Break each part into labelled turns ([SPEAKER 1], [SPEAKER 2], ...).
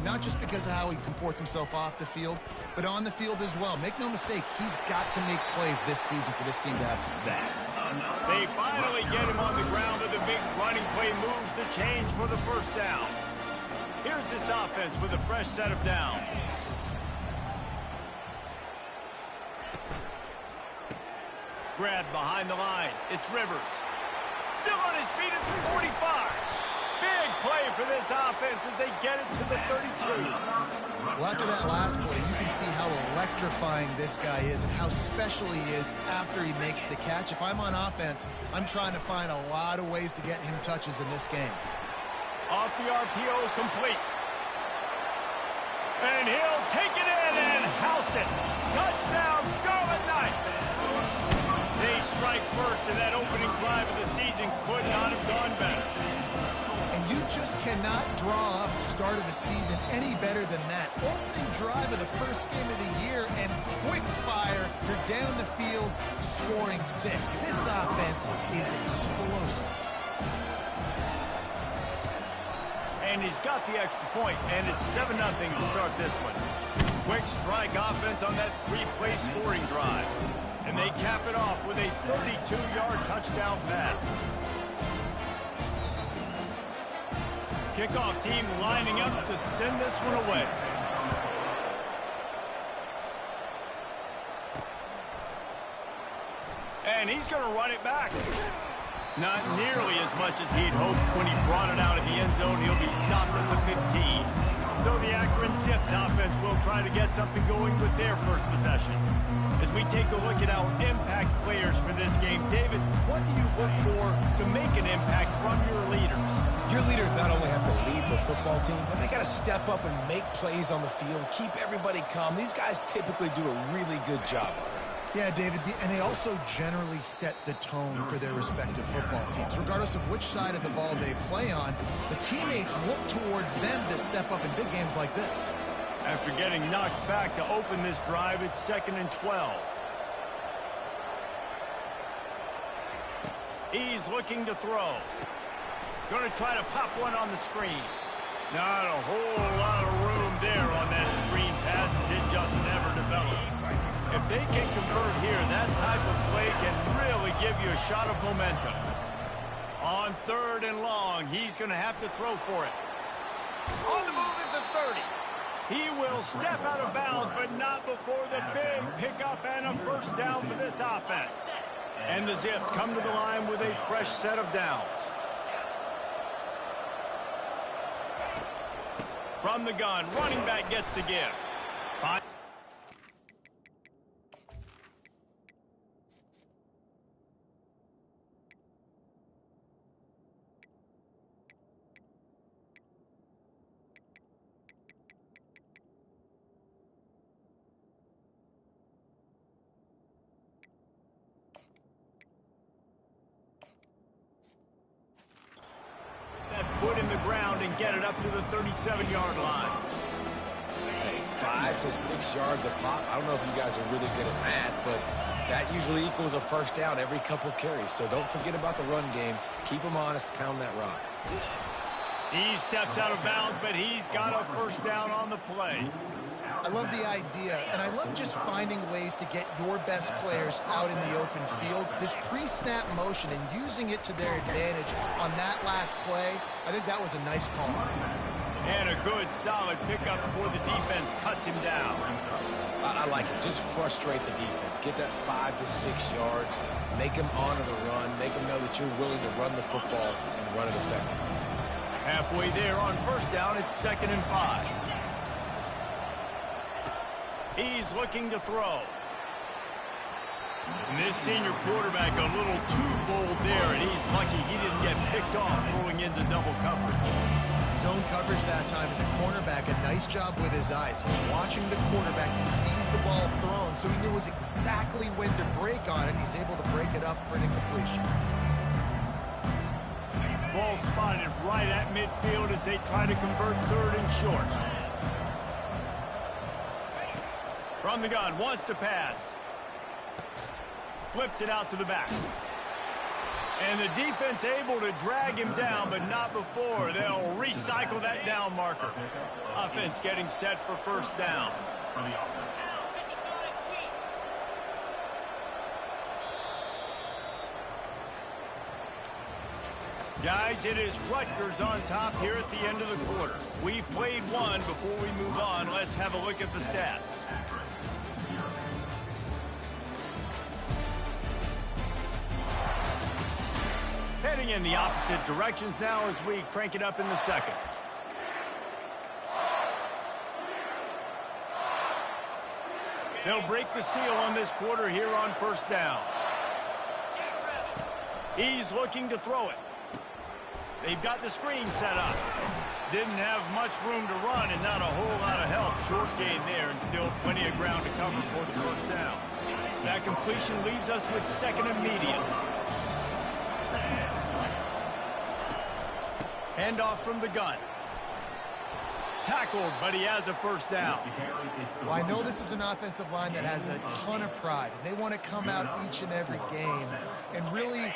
[SPEAKER 1] not just because of how he comports himself off the field, but on the field as well. Make no mistake, he's got to make plays this season for this team to have success.
[SPEAKER 2] They finally get him on the ground with a big running play moves to change for the first down. Here's this offense with a fresh set of downs. Grabbed behind the line. It's Rivers. Still on his feet at 345. Big play for this offense as they get it to the 32.
[SPEAKER 1] Well, after that last play, you can see how electrifying this guy is and how special he is after he makes the catch. If I'm on offense, I'm trying to find a lot of ways to get him touches in this game.
[SPEAKER 2] Off the RPO, complete. And he'll take it in and house it. Touchdown, Scarlet Knights. They strike first, and that opening drive of the season could not have gone better.
[SPEAKER 1] And you just cannot draw up the start of a season any better than that. Opening drive of the first game of the year, and quick fire, you're down the field, scoring 6. This offense is explosive.
[SPEAKER 2] And he's got the extra point, and it's 7-0 to start this one. Quick strike offense on that 3-play scoring drive. And they cap it off with a 32-yard touchdown pass. Kickoff team lining up to send this one away. And he's going to run it back. Not nearly as much as he'd hoped when he brought it out of the end zone. He'll be stopped at the 15. So the Akron Zips offense will try to get something going with their first possession. As we take a look at our impact players for this game, David, what do you look for to make an impact from your leaders?
[SPEAKER 3] Your leaders not only have to lead the football team, but they got to step up and make plays on the field, keep everybody calm. These guys typically do a really good job of it.
[SPEAKER 1] Yeah, David, and they also generally set the tone for their respective football teams. Regardless of which side of the ball they play on, the teammates look towards them to step up in big games like this.
[SPEAKER 2] After getting knocked back to open this drive, it's 2nd and 12. He's looking to throw. Going to try to pop one on the screen. Not a whole lot of room there on that screen pass as it just never developed. If they can convert here, that type of play can really give you a shot of momentum. On 3rd and long, he's going to have to throw for it. On the move is the 30. He will step out of bounds, but not before the big pickup and a first down for this offense. And the Zips come to the line with a fresh set of downs. From the gun, running back gets to give. Foot in the ground and get it up to the 37-yard line.
[SPEAKER 3] Hey, 5 to 6 yards a pop. I don't know if you guys are really good at math, but that usually equals a first down every couple carries. So don't forget about the run game. Keep them honest. Pound that rock.
[SPEAKER 2] He steps out of bounds, but he's got a first down on the play.
[SPEAKER 1] I love the idea, and I love just finding ways to get your best players out in the open field. This pre-snap motion and using it to their advantage on that last play, I think that was a nice call.
[SPEAKER 2] And a good, solid pickup before the defense cuts him down.
[SPEAKER 3] I like it. Just frustrate the defense. Get that 5 to 6 yards. Make them honor the run. Make them know that you're willing to run the football and run it effectively.
[SPEAKER 2] Halfway there on first down, it's 2nd and 5. He's looking to throw. And this senior quarterback a little too bold there, and he's lucky he didn't get picked off throwing into double coverage.
[SPEAKER 1] Zone coverage that time, and the cornerback, a nice job with his eyes. He's watching the quarterback. He sees the ball thrown, so he knows exactly when to break on it. He's able to break it up for an incompletion.
[SPEAKER 2] Ball spotted right at midfield as they try to convert 3rd and short. From the gun, wants to pass. Flips it out to the back. And the defense able to drag him down, but not before. They'll recycle that down marker. Offense getting set for first down. Guys, it is Rutgers on top here at the end of the quarter. We've played one. Before we move on, let's have a look at the stats. Heading in the opposite directions now as we crank it up in the second. They'll break the seal on this quarter here on first down. He's looking to throw it. They've got the screen set up. Didn't have much room to run and not a whole lot of help. Short gain there and still plenty of ground to cover for the first down. That completion leaves us with second and medium. Handoff from the gun. Tackled, but he has a first down.
[SPEAKER 1] Well, I know this is an offensive line that has a ton of pride. They want to come out each and every game and really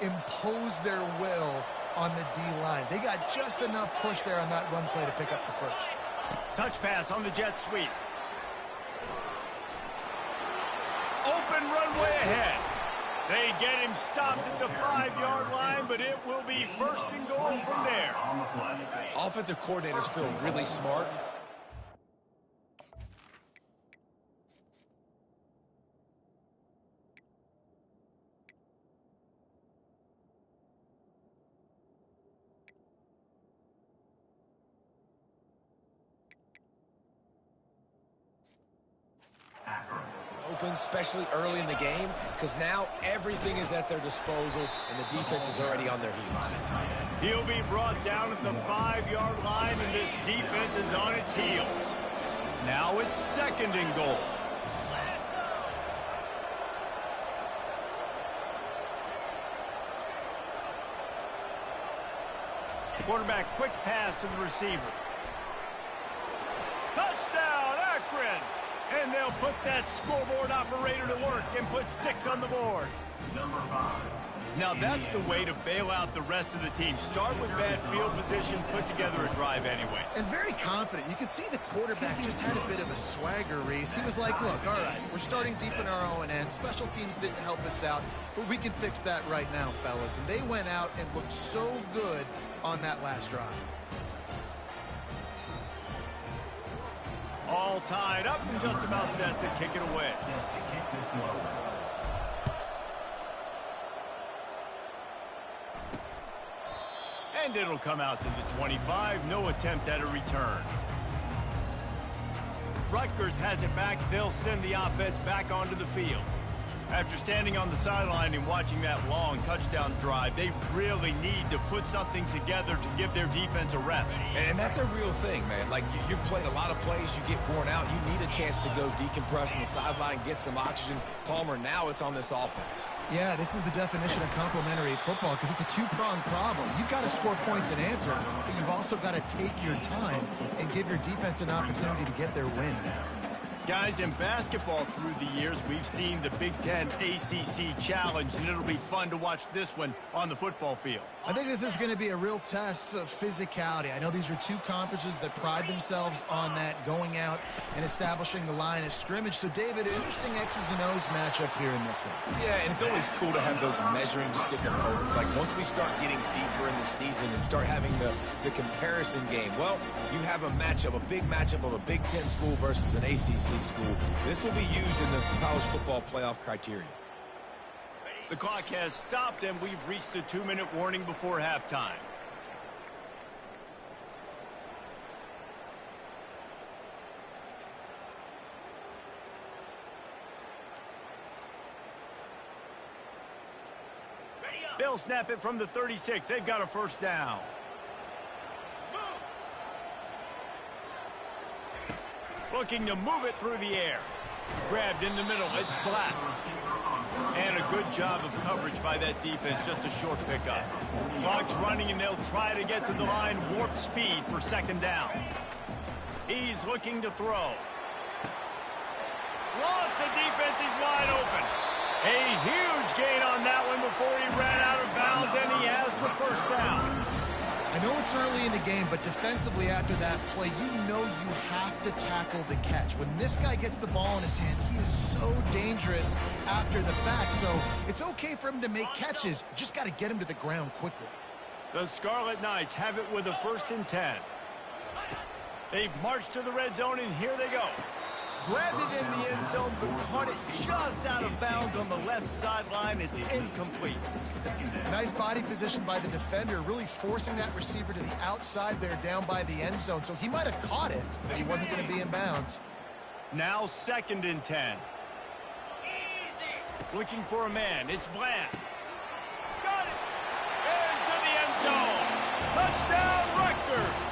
[SPEAKER 1] impose their will on the D-line. They got just enough push there on that run play to pick up the first.
[SPEAKER 2] Touch pass on the jet sweep. Open runway ahead. They get him stopped at the 5-yard line, but it will be first and goal from there.
[SPEAKER 3] Offensive coordinators feel really smart. Open, especially early in the game, because now everything is at their disposal and the defense is already on their heels.
[SPEAKER 2] He'll be brought down at the 5-yard line, and this defense is on its heels. Now it's second and goal. Quarterback quick pass to the receiver. Touchdown, Akron! And they'll put that scoreboard operator to work and put 6 on the board. Number 5. Now that's the way to bail out the rest of the team. Start with bad field position, put together a drive anyway.
[SPEAKER 1] And very confident. You can see the quarterback just had a bit of a swagger, Reese. He was like, look, all right, we're starting deep in our own end. Special teams didn't help us out, but we can fix that right now, fellas. And they went out and looked so good on that last drive.
[SPEAKER 2] All tied up and just about set to kick it away. And it'll come out to the 25. No attempt at a return. Rutgers has it back. They'll send the offense back onto the field. After standing on the sideline and watching that long touchdown drive, they really need to put something together to give their defense a rest.
[SPEAKER 3] And that's a real thing, man. Like, you played a lot of plays, you get worn out, you need a chance to go decompress on the sideline, get some oxygen. Palmer, now it's on this offense.
[SPEAKER 1] Yeah, this is the definition of complementary football because it's a two-pronged problem. You've got to score points and answer, but you've also got to take your time and give your defense an opportunity to get their win.
[SPEAKER 2] Guys, in basketball through the years, we've seen the Big Ten ACC Challenge, and it'll be fun to watch this one on the football field.
[SPEAKER 1] I think this is going to be a real test of physicality. I know these are two conferences that pride themselves on that, going out and establishing the line of scrimmage. So, David, interesting X's and O's matchup here in this one.
[SPEAKER 3] Yeah, and it's always cool to have those measuring stick opponents. Like, once we start getting deeper in the season and start having the comparison game, well, you have a matchup, a big matchup of a Big Ten school versus an ACC school. This will be used in the college football playoff criteria.
[SPEAKER 2] The clock has stopped, and we've reached the 2-minute warning before halftime. They'll snap it from the 36. They've got a first down. Looking to move it through the air. Grabbed in the middle. It's Black. And a good job of coverage by that defense. Just a short pickup. Clock's running, and they'll try to get to the line. Warp speed for second down. He's looking to throw. Lost the defense. He's wide open. A huge gain on that one before he ran out of bounds.
[SPEAKER 1] know it's early in the game, but defensively after that play, you know you have to tackle the catch. When this guy gets the ball in his hands, he is so dangerous after the fact. So it's okay for him to make catches. You just got to get him to the ground quickly.
[SPEAKER 2] The Scarlet Knights have it with a 1st and 10. They've marched to the red zone, and here they go. Grabbed it in the end zone, but caught it just out of bounds on the left sideline. It's incomplete.
[SPEAKER 1] Nice body position by the defender, really forcing that receiver to the outside there down by the end zone. So he might have caught it, but he wasn't going to be in bounds.
[SPEAKER 2] Now 2nd and 10. Looking for a man. It's Bland. Got it! Into the end zone. Touchdown, Rutgers!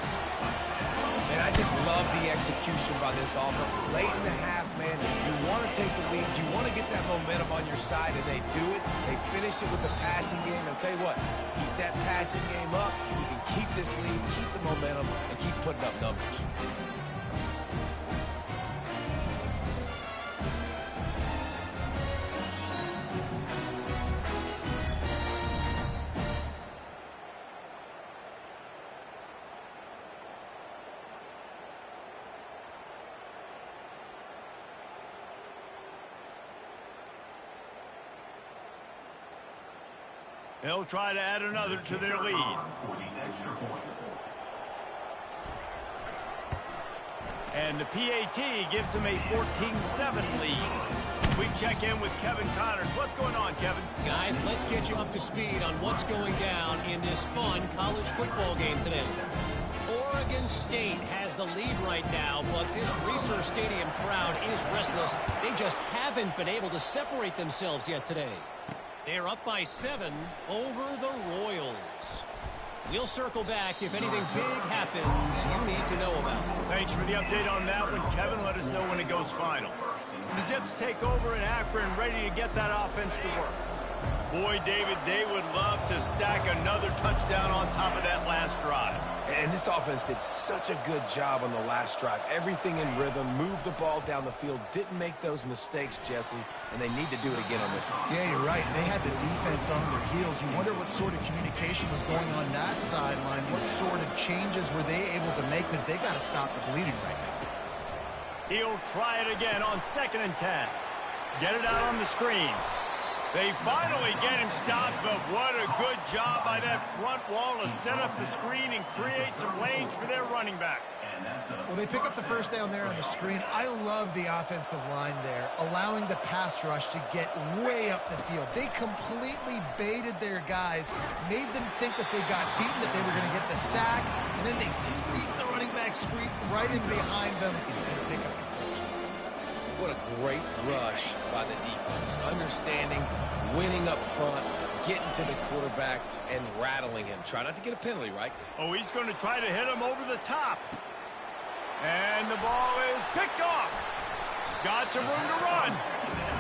[SPEAKER 3] And I just love the execution by this offense. Late in the half, man, you want to take the lead. You want to get that momentum on your side, and they do it. They finish it with the passing game. And I'll tell you what, keep that passing game up. You can keep this lead, keep the momentum, and keep putting up numbers.
[SPEAKER 2] They'll try to add another to their lead. And the PAT gives them a 14-7 lead. We check in with Kevin Connors. What's going on, Kevin?
[SPEAKER 4] Guys, let's get you up to speed on what's going down in this fun college football game today. Oregon State has the lead right now, but this Reser Stadium crowd is restless. They just haven't been able to separate themselves yet today. They're up by 7 over the Royals. We'll circle back if anything big happens you need to know about.
[SPEAKER 2] Thanks for the update on that one, Kevin. Let us know when it goes final. The Zips take over in Akron, ready to get that offense to work. Boy, David, they would love to stack another touchdown on top of that last drive.
[SPEAKER 3] And this offense did such a good job on the last drive. Everything in rhythm, moved the ball down the field, didn't make those mistakes, Jesse, and they need to do it again on this one.
[SPEAKER 1] Yeah, you're right. They had the defense on their heels. You wonder what sort of communication was going on that sideline. What sort of changes were they able to make, because they got to stop the bleeding right now.
[SPEAKER 2] He'll try it again on 2nd and 10. Get it out on the screen. They finally get him stopped, but what a good job by that front wall to set up the screen and create some lanes for their running back.
[SPEAKER 1] Well, they pick up the first down there on the screen. I love the offensive line there, allowing the pass rush to get way up the field. They completely baited their guys, made them think that they got beaten, that they were going to get the sack, and then they sneaked the running back screen right in behind them and pick up the first.
[SPEAKER 3] What a great rush by the defense. Understanding, winning up front, getting to the quarterback, and rattling him. Try not to get a penalty, right?
[SPEAKER 2] Oh, he's going to try to hit him over the top. And the ball is picked off. Got some room to run.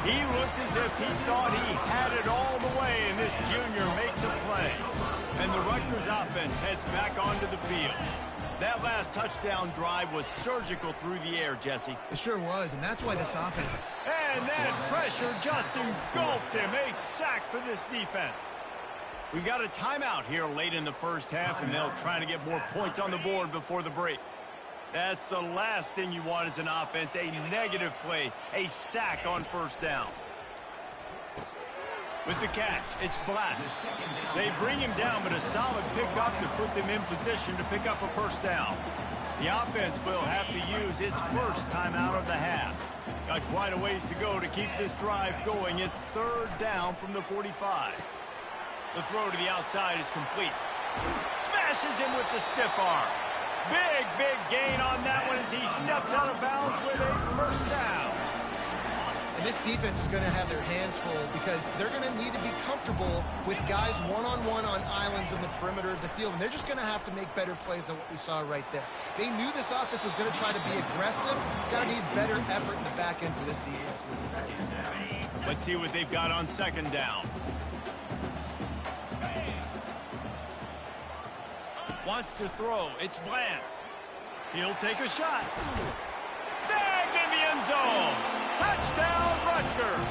[SPEAKER 2] He looked as if he thought he had it all the way, and this junior makes a play. And the Rutgers offense heads back onto the field. That last touchdown drive was surgical through the air, Jesse.
[SPEAKER 1] It sure was, and that's why this offense...
[SPEAKER 2] And that pressure just engulfed him. A sack for this defense. We've got a timeout here late in the first half, and they'll try to get more points on the board before the break. That's the last thing you want as an offense, a negative play, a sack on first down. With the catch, it's Black. They bring him down, but a solid pickup to put them in position to pick up a first down. The offense will have to use its first timeout of the half. Got quite a ways to go to keep this drive going. It's 3rd down from the 45. The throw to the outside is complete. Smashes him with the stiff arm. Big gain on that one as he steps out of bounds with a first down.
[SPEAKER 1] And this defense is going to have their hands full because they're going to need to be comfortable with guys one-on-one on islands in the perimeter of the field. And they're just going to have to make better plays than what we saw right there. They knew this offense was going to try to be aggressive. Got to need better effort in the back end for this defense.
[SPEAKER 2] Let's see what they've got on 2nd down. Wants to throw. It's Bland. He'll take a shot. Snagged in the end zone. Touchdown, Rutgers.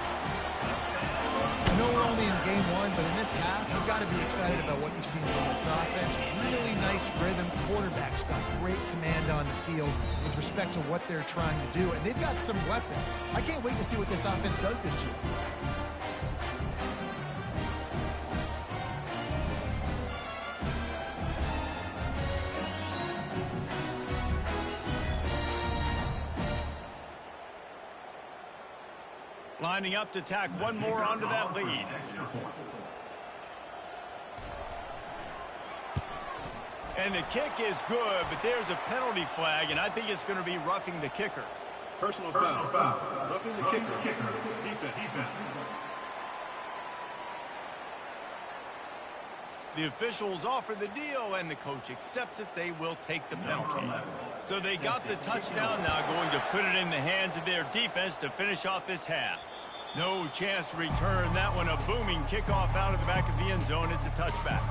[SPEAKER 1] I know we're only in game 1, but in this half, you've got to be excited about what you've seen from this offense. Really nice rhythm. Quarterback's got great command on the field with respect to what they're trying to do, and they've got some weapons. I can't wait to see what this offense does this year.
[SPEAKER 2] Lining up to tack one more onto that lead. And the kick is good, but there's a penalty flag, and I think it's going to be roughing the kicker.
[SPEAKER 5] Personal foul. Roughing the kicker. Defense.
[SPEAKER 2] The officials offer the deal, and the coach accepts it. They will take the penalty. So they got the touchdown, now going to put it in the hands of their defense to finish off this half. No chance to return that one. A booming kickoff out of the back of the end zone. It's a touchback.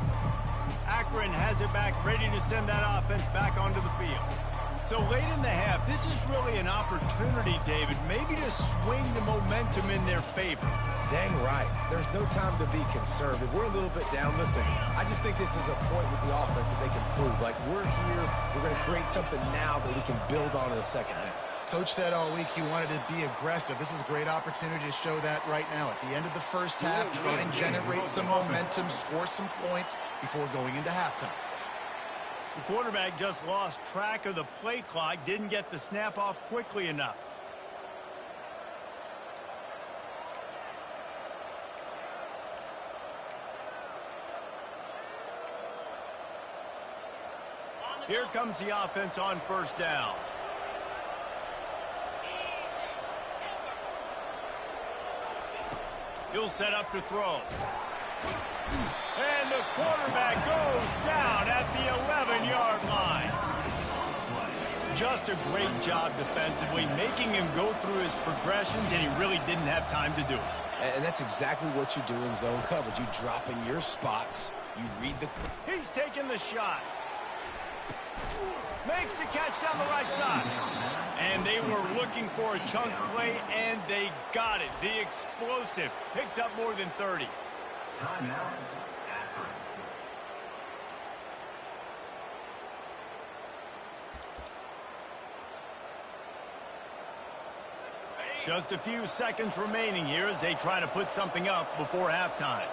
[SPEAKER 2] Akron has it back, ready to send that offense back onto the field. So late in the half, this is really an opportunity, David, maybe to swing the momentum in their favor.
[SPEAKER 3] Dang right. There's no time to be conservative. We're a little bit down. Listen, I just think this is a point with the offense that they can prove. Like, we're here, we're going to create something now that we can build on in the second half.
[SPEAKER 1] Coach said all week he wanted to be aggressive. This is a great opportunity to show that right now. At the end of the first half, try and generate some momentum, score some points before going into halftime.
[SPEAKER 2] The quarterback just lost track of the play clock, didn't get the snap off quickly enough. Here comes the offense on first down. He'll set up to throw. And the quarterback goes down at the 11-yard line. Just a great job defensively, making him go through his progressions, and he really didn't have time to do it.
[SPEAKER 3] And that's exactly what you do in zone coverage. You drop in your spots. You read the...
[SPEAKER 2] He's taking the shot. Makes the catch down the right side. And they were looking for a chunk play, and they got it. The explosive picks up more than 30.
[SPEAKER 6] Timeout, Akron.
[SPEAKER 2] Just a few seconds remaining here as they try to put something up before halftime.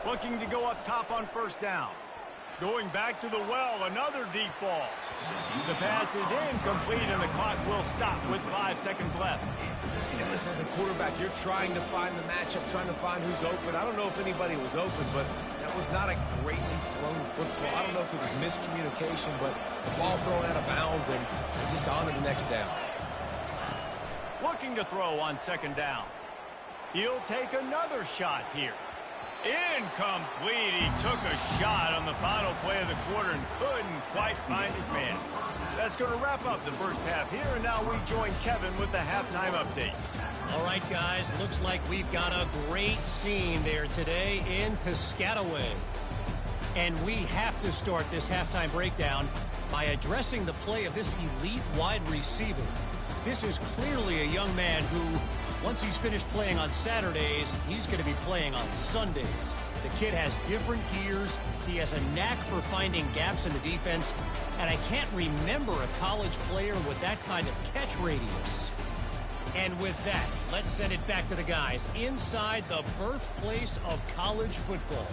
[SPEAKER 2] Looking to go up top on first down. Going back to the well, another deep ball. The pass is incomplete, and the clock will stop with 5 seconds left.
[SPEAKER 3] And listen, as a quarterback, you're trying to find the matchup, trying to find who's open. I don't know if anybody was open, but that was not a greatly thrown football. I don't know if it was miscommunication, but the ball thrown out of bounds and just on to the next down.
[SPEAKER 2] Looking to throw on second down. He'll take another shot here. Incomplete. He took a shot on the final play of the quarter and couldn't quite find his man. That's going to wrap up the first half here, and now we join Kevin with the halftime update.
[SPEAKER 4] All right, guys, looks like we've got a great scene there today in Piscataway. And we have to start this halftime breakdown by addressing the play of this elite wide receiver. This is clearly a young man who, once he's finished playing on Saturdays, he's going to be playing on Sundays. The kid has different gears. He has a knack for finding gaps in the defense. And I can't remember a college player with that kind of catch radius. And with that, let's send it back to the guys inside the birthplace of college football.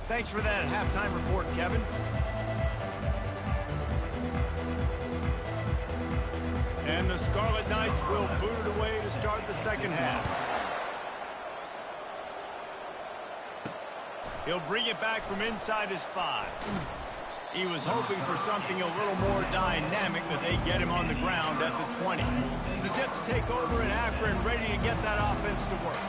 [SPEAKER 2] Thanks for that halftime report, Kevin. And the Scarlet Knights will boot it away to start the second half. He'll bring it back from inside his 5. He was hoping for something a little more dynamic, but they get him on the ground at the 20. The Zips take over in Akron, ready to get that offense to work.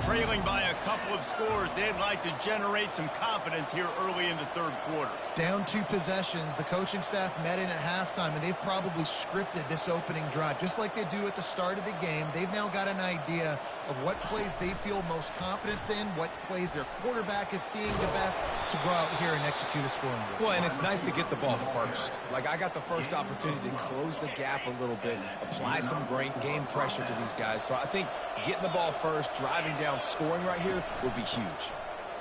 [SPEAKER 2] Trailing by a couple of scores, they'd like to generate some confidence here early in the third quarter.
[SPEAKER 1] Down 2 possessions, the coaching staff met in at halftime, and they've probably scripted this opening drive. Just like they do at the start of the game, they've now got an idea of what plays they feel most confident in, what plays their quarterback is seeing the best to go out here and execute a scoring drive.
[SPEAKER 3] Well, and it's nice to get the ball first. Like, I got the first opportunity to close the gap a little bit, apply some great game pressure to these guys. So I think getting the ball first, driving down, scoring right here would be huge.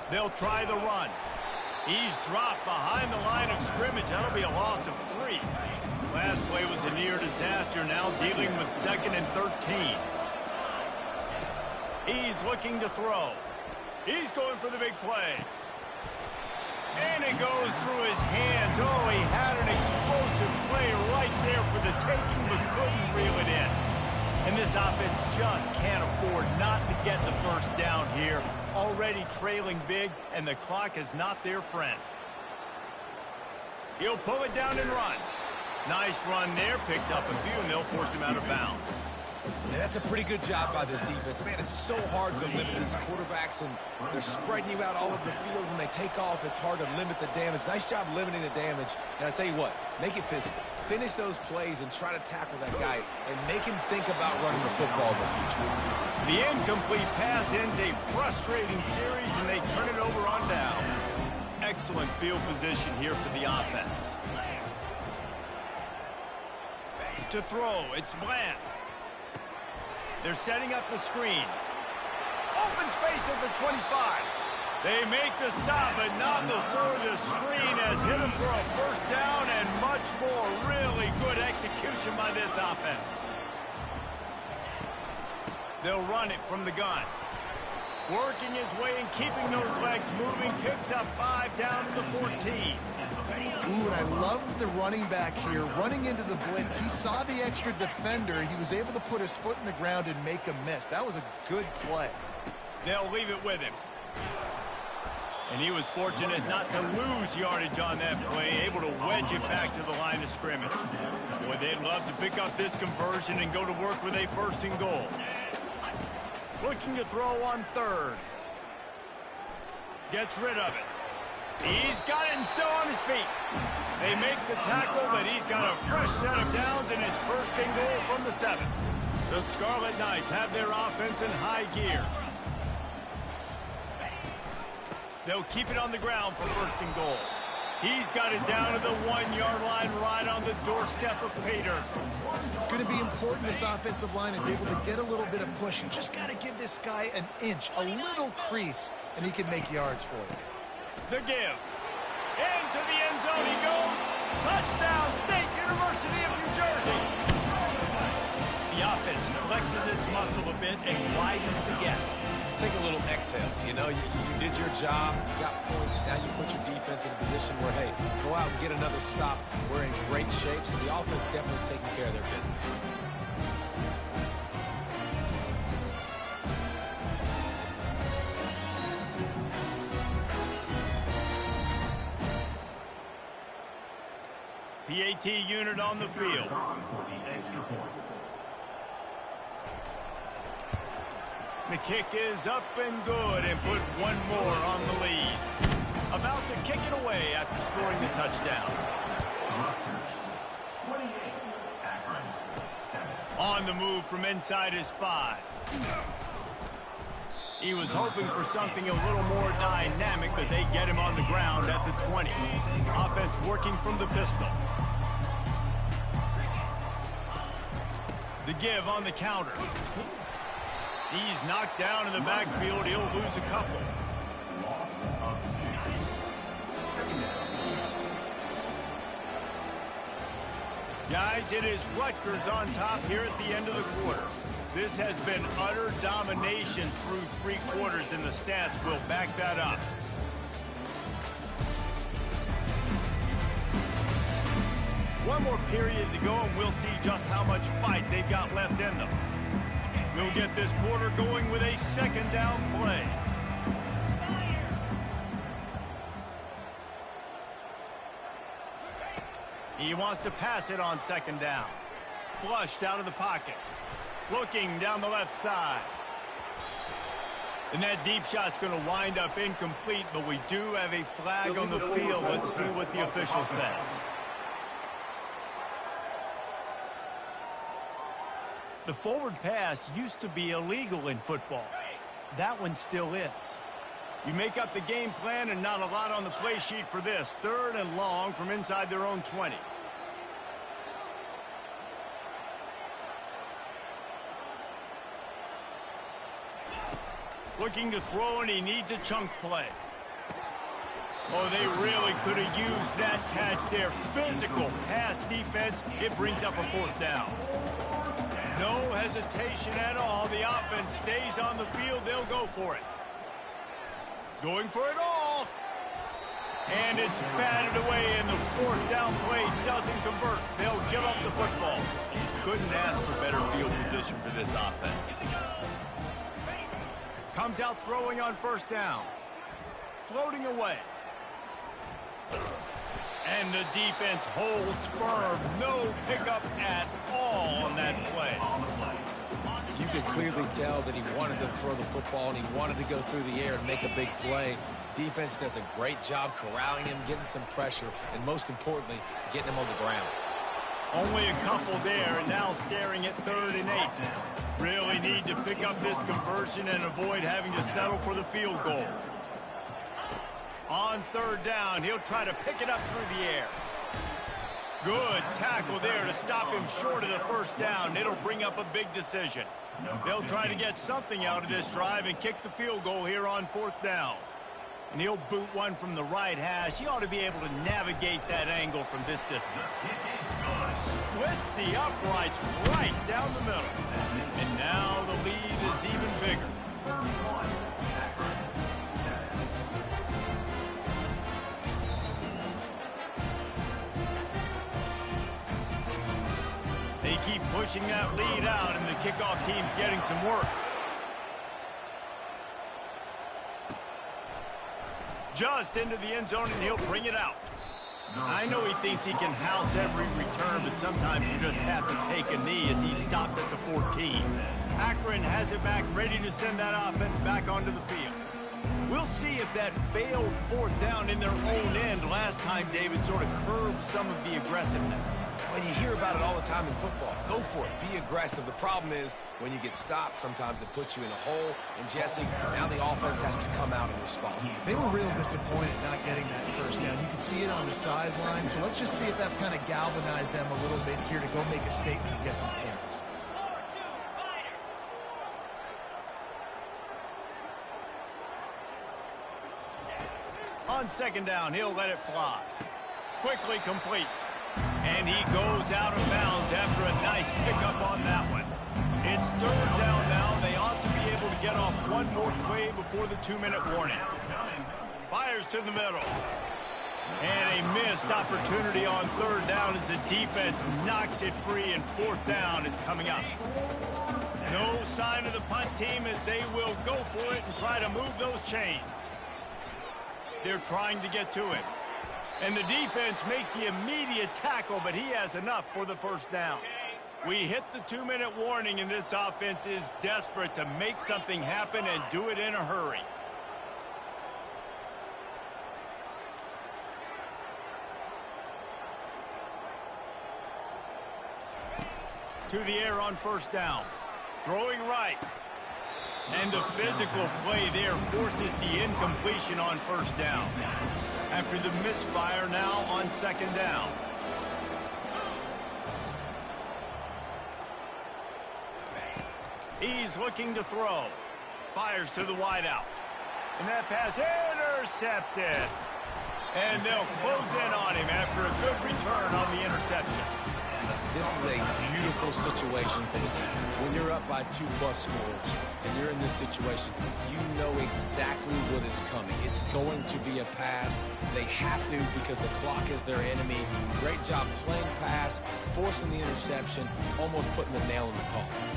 [SPEAKER 2] They'll try the run. He's dropped behind the line of scrimmage. That'll be a loss of 3. Last play was a near disaster, now dealing with 2nd and 13. He's looking to throw. He's going for the big play. And it goes through his hands. Oh, he had an explosive play right there for the taking, but couldn't reel it in. And this offense just can't afford not to get the first down here. Already trailing big, and the clock is not their friend. He'll pull it down and run. Nice run there. Picks up a few, and they'll force him out of bounds.
[SPEAKER 3] Man, that's a pretty good job by this defense. Man, it's so hard to limit these quarterbacks, and they're spreading you out all over the field. When they take off, it's hard to limit the damage. Nice job limiting the damage. And I tell you what, make it physical. Finish those plays and try to tackle that guy and make him think about running the football in the future.
[SPEAKER 2] The incomplete pass ends a frustrating series, and they turn it over on downs. Excellent field position here for the offense. To throw, it's Bland. They're setting up the screen. Open space at the 25. They make the stop, but not before the screen has hit them for a first down and much more. Really good execution by this offense. They'll run it from the gun. Working his way and keeping those legs moving. Picks up 5 down to the 14.
[SPEAKER 1] Ooh, and I love the running back here. Running into the blitz, he saw the extra defender. He was able to put his foot in the ground and make a miss. That was a good play.
[SPEAKER 2] They'll leave it with him. And he was fortunate not to lose yardage on that play, able to wedge it back to the line of scrimmage. Boy, they'd love to pick up this conversion and go to work with a 1st and goal. Looking to throw on 3rd. Gets rid of it. He's got it and still on his feet. They make the tackle, but he's got a fresh set of downs, and it's 1st and goal from the 7. The Scarlet Knights have their offense in high gear. They'll keep it on the ground for 1st and goal. He's got it down to the 1-yard line, right on the doorstep of Pater.
[SPEAKER 1] It's going to be important this offensive line is able to get a little bit of push. You just got to give this guy an inch, a little crease, and he can make yards for you.
[SPEAKER 2] The give. Into the end zone he goes. Touchdown, State University of New Jersey. The offense flexes its muscle a bit and widens the gap.
[SPEAKER 3] Take a little exhale. You know, you did your job. You got points. Now you put your defense in a position where, hey, go out and get another stop. We're in great shape, so the offense definitely taking care of their business.
[SPEAKER 2] PAT unit on the field. The kick is up and good and put one more on the lead. About to kick it away after scoring the touchdown.
[SPEAKER 6] Akron, 7.
[SPEAKER 2] On the move from inside his 5. He was hoping for something a little more dynamic, but they get him on the ground at the 20. Offense working from the pistol. The give on the counter. He's knocked down in the backfield. He'll lose a couple. Guys, it is Rutgers on top here at the end of the quarter. This has been utter domination through 3 quarters, and the stats will back that up. One more period to go, and we'll see just how much fight they've got left in them. We'll get this quarter going with a 2nd down play. He wants to pass it on 2nd down. Flushed out of the pocket. Looking down the left side. And that deep shot's going to wind up incomplete, but we do have a flag on the field. Let's see what the official says. The forward pass used to be illegal in football. That one still is. You make up the game plan and not a lot on the play sheet for this. 3rd and long from inside their own 20. Looking to throw, and he needs a chunk play. Oh, they really could have used that catch there. Physical pass defense. It brings up a 4th down. No hesitation at all. The offense stays on the field. They'll go for it. Going for it all. And it's batted away, and the 4th down play doesn't convert. They'll give up the football. Couldn't ask for better field position for this offense. Comes out throwing on 1st down. Floating away. And the defense holds firm. No pickup at all on that play.
[SPEAKER 3] You could clearly tell that he wanted to throw the football and he wanted to go through the air and make a big play. Defense does a great job corralling him, getting some pressure, and most importantly, getting him on the ground.
[SPEAKER 2] Only a couple there, and now staring at 3rd and 8. Really need to pick up this conversion and avoid having to settle for the field goal. On 3rd down, he'll try to pick it up through the air. Good tackle there to stop him short of the 1st down. It'll bring up a big decision. They'll try to get something out of this drive and kick the field goal here on 4th down. And he'll boot one from the right hash. He ought to be able to navigate that angle from this distance. Splits the uprights right down the middle. And now the lead is even bigger. They keep pushing that lead out, and the kickoff team's getting some work. Just into the end zone, and he'll bring it out. I know he thinks he can house every return, but sometimes you just have to take a knee as he stopped at the 14. Akron has it back, ready to send that offense back onto the field. We'll see if that failed 4th down in their own end last time, David, sort of curbed some of the aggressiveness.
[SPEAKER 3] Well, you hear about it all the time in football. Go for it. Be aggressive. The problem is when you get stopped, sometimes it puts you in a hole. And, Jesse, now the offense has to come out and respond.
[SPEAKER 1] They were real disappointed not getting that 1st down. You can see it on the sideline. So let's just see if that's kind of galvanized them a little bit here to go make a statement and get some points.
[SPEAKER 2] On 2nd down, he'll let it fly. Quickly complete. And he goes out of bounds after a nice pickup on that one. It's 3rd down now. They ought to be able to get off one more play before the 2-minute warning. Fires to the middle. And a missed opportunity on 3rd down as the defense knocks it free, and 4th down is coming up. No sign of the punt team as they will go for it and try to move those chains. They're trying to get to it. And the defense makes the immediate tackle, but he has enough for the 1st down. We hit the 2-minute warning, and this offense is desperate to make something happen and do it in a hurry. To the air on 1st down. Throwing right. And the physical play there forces the incompletion on 1st down. After the misfire, now on 2nd down. He's looking to throw. Fires to the wideout. And that pass intercepted. And they'll close in on him after a good return on the interception.
[SPEAKER 3] This is a beautiful situation for the defense. When you're up by 2+ scores and you're in this situation, you know exactly what is coming. It's going to be a pass. They have to because the clock is their enemy. Great job playing pass, forcing the interception, almost putting the nail in the coffin.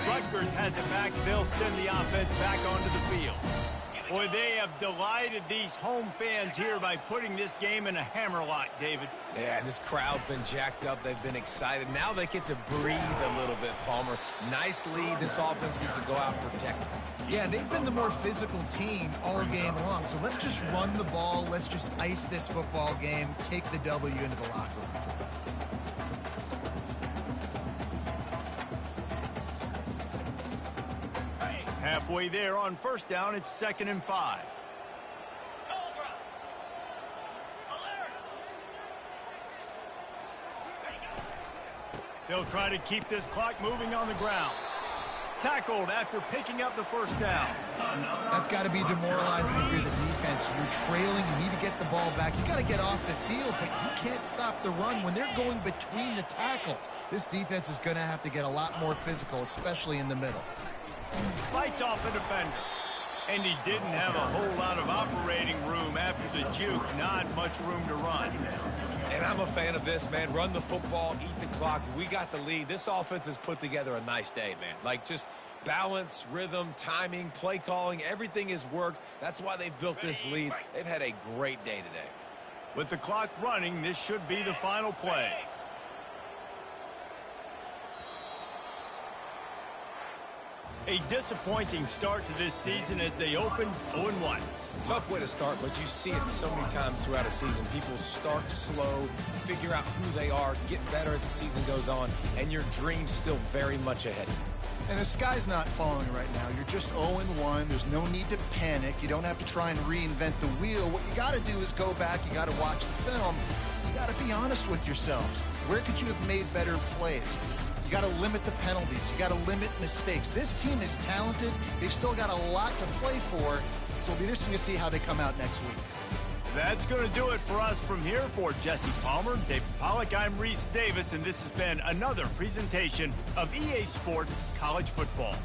[SPEAKER 2] Rutgers has it back. They'll send the offense back onto the field. Boy, they have delighted these home fans here by putting this game in a hammerlock, David.
[SPEAKER 3] Yeah, and this crowd's been jacked up. They've been excited. Now they get to breathe a little bit, Palmer. Nice lead. This offense needs to go out and protect.
[SPEAKER 1] Yeah, they've been the more physical team all game long. So let's just run the ball. Let's just ice this football game. Take the W into the locker room.
[SPEAKER 2] Halfway there on first down, it's 2nd and 5. They'll try to keep this clock moving on the ground. Tackled after picking up the first down.
[SPEAKER 1] That's got to be demoralizing if you're the defense. You're trailing. You need to get the ball back. You got to get off the field, but you can't stop the run when they're going between the tackles. This defense is going to have to get a lot more physical, especially in the middle.
[SPEAKER 2] Fights off a defender. And he didn't have a whole lot of operating room after the juke. Not much room to run.
[SPEAKER 3] And I'm a fan of this, man. Run the football, eat the clock. We got the lead. This offense has put together a nice day, man. Like, just balance, rhythm, timing, play calling, everything has worked. That's why they've built this lead. They've had a great day today.
[SPEAKER 2] With the clock running, this should be the final play. A disappointing start to this season as they open 0-1.
[SPEAKER 3] Tough way to start, but you see it so many times throughout a season. People start slow, figure out who they are, get better as the season goes on, and your dream's still very much ahead.
[SPEAKER 1] And the sky's not falling right now. You're just 0-1. There's no need to panic. You don't have to try and reinvent the wheel. What you got to do is go back. You got to watch the film. You got to be honest with yourselves. Where could you have made better plays? You got to limit the penalties. You got to limit mistakes. This team is talented. They've still got a lot to play for, so it'll be interesting to see how they come out next week.
[SPEAKER 2] That's going to do it for us from here. For Jesse Palmer, David Pollack, I'm Reese Davis, and this has been another presentation of EA Sports College Football.